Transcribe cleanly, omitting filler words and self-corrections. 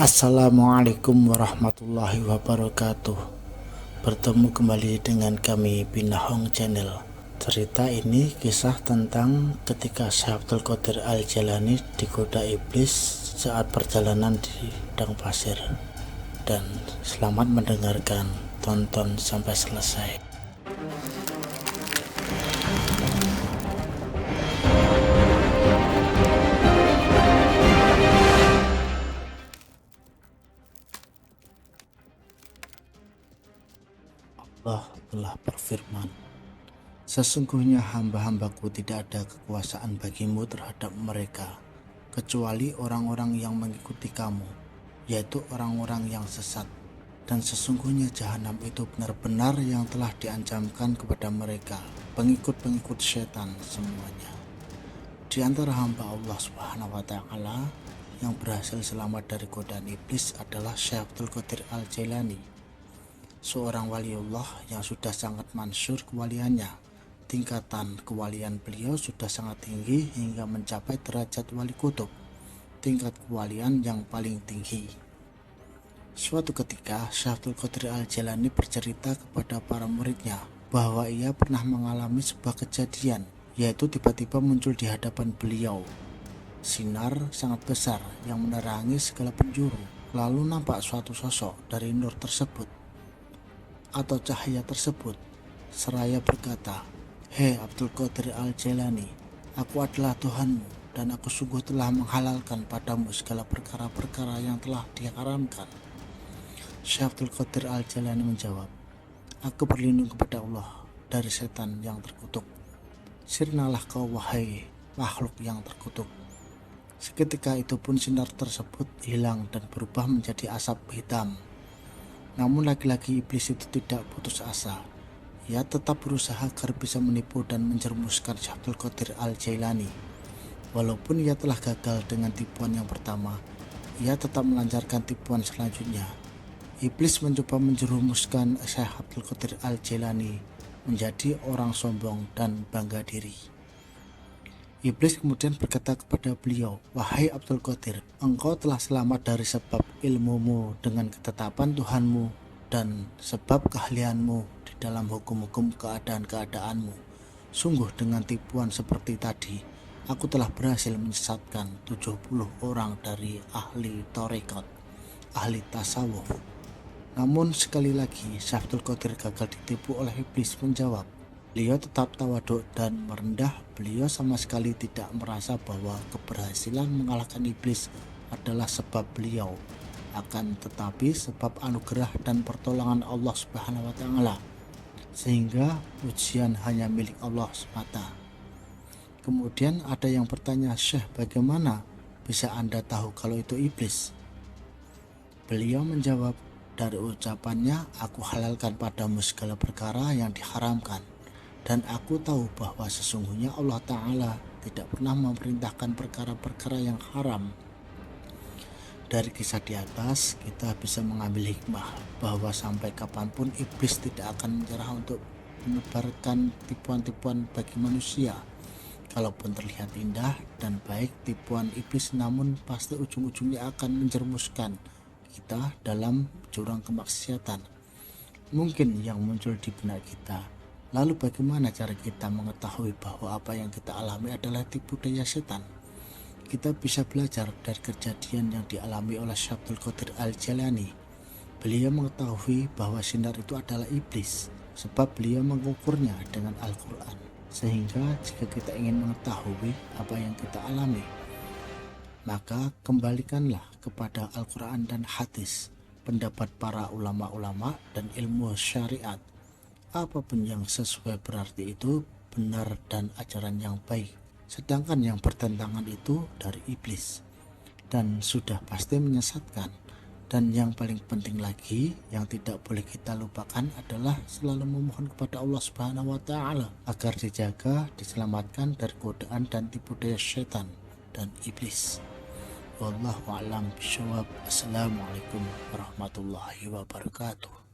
Assalamualaikum warahmatullahi wabarakatuh. Bertemu kembali dengan kami Pinahong Channel. Cerita ini kisah tentang ketika Syekh Abdul Qadir Al-Jailani digoda iblis saat perjalanan di padang pasir. Dan selamat mendengarkan, tonton sampai selesai. Allah telah berfirman, sesungguhnya hamba-hambaku tidak ada kekuasaan bagimu terhadap mereka, kecuali orang-orang yang mengikuti kamu, yaitu orang-orang yang sesat. Dan sesungguhnya jahanam itu benar-benar yang telah diancamkan kepada mereka, pengikut-pengikut setan semuanya. Di antara hamba Allah Subhanahu wa Ta'ala yang berhasil selamat dari godaan iblis adalah Syekh Abdul Qadir Al-Jailani, seorang waliullah yang sudah sangat mansur kewaliannya. Tingkatan kewalian beliau sudah sangat tinggi hingga mencapai derajat wali kutub, tingkat kewalian yang paling tinggi. Suatu ketika Syekh Abdul Qadir Al-Jailani bercerita kepada para muridnya bahwa ia pernah mengalami sebuah kejadian, yaitu tiba-tiba muncul di hadapan beliau sinar sangat besar yang menerangi segala penjuru. Lalu nampak suatu sosok dari nur tersebut atau cahaya tersebut, seraya berkata, "Hei Abdul Qadir Al-Jailani, aku adalah Tuhanmu dan aku sungguh telah menghalalkan padamu segala perkara-perkara yang telah diharamkan." Syekh Abdul Qadir Al-Jailani menjawab, "Aku berlindung kepada Allah dari setan yang terkutuk. Sirnalah kau wahai makhluk yang terkutuk." Seketika itu pun sinar tersebut hilang dan berubah menjadi asap hitam. Namun lagi-lagi iblis itu tidak putus asa. Ia tetap berusaha agar bisa menipu dan menjerumuskan Syekh Abdul Qadir Al-Jailani. Walaupun ia telah gagal dengan tipuan yang pertama, ia tetap melancarkan tipuan selanjutnya. Iblis mencoba menjerumuskan Syekh Abdul Qadir Al-Jailani menjadi orang sombong dan bangga diri. Iblis kemudian berkata kepada beliau, "Wahai Abdul Qadir, engkau telah selamat dari sebab ilmumu dengan ketetapan Tuhanmu dan sebab keahlianmu di dalam hukum-hukum keadaan-keadaanmu. Sungguh dengan tipuan seperti tadi, aku telah berhasil menyesatkan 70 orang dari ahli tarekat, ahli tasawuf." Namun sekali lagi Syekh Abdul Qadir gagal ditipu oleh iblis menjawab. Beliau tetap tawaduk dan merendah. Beliau sama sekali tidak merasa bahwa keberhasilan mengalahkan iblis adalah sebab beliau, akan tetapi sebab anugerah dan pertolongan Allah Subhanahu wa Ta'ala, sehingga ujian hanya milik Allah semata. Kemudian ada yang bertanya, "Syekh, bagaimana bisa Anda tahu kalau itu iblis?" Beliau menjawab, "Dari ucapannya, aku halalkan padamu segala perkara yang diharamkan. Dan aku tahu bahwa sesungguhnya Allah Ta'ala tidak pernah memerintahkan perkara-perkara yang haram." Dari kisah di atas kita bisa mengambil hikmah bahwa sampai kapanpun iblis tidak akan menyerah untuk menebarkan tipuan-tipuan bagi manusia. Kalaupun terlihat indah dan baik tipuan iblis, namun pasti ujung-ujungnya akan menjerumuskan kita dalam jurang kemaksiatan. Mungkin yang muncul di benak kita, lalu bagaimana cara kita mengetahui bahwa apa yang kita alami adalah tipu daya setan? Kita bisa belajar dari kejadian yang dialami oleh Syekh Abdul Qadir Al-Jailani. Beliau mengetahui bahwa sinar itu adalah iblis, sebab beliau mengukurnya dengan Al-Quran. Sehingga jika kita ingin mengetahui apa yang kita alami, maka kembalikanlah kepada Al-Quran dan hadis, pendapat para ulama-ulama dan ilmu syariat. Apapun yang sesuai berarti itu benar dan ajaran yang baik, sedangkan yang bertentangan itu dari iblis dan sudah pasti menyesatkan. Dan yang paling penting lagi yang tidak boleh kita lupakan adalah selalu memohon kepada Allah Subhanahu wa Ta'ala agar dijaga, diselamatkan dari godaan dan tipu daya setan dan iblis. Wallahu a'lam bishawab. Assalamualaikum warahmatullahi wabarakatuh.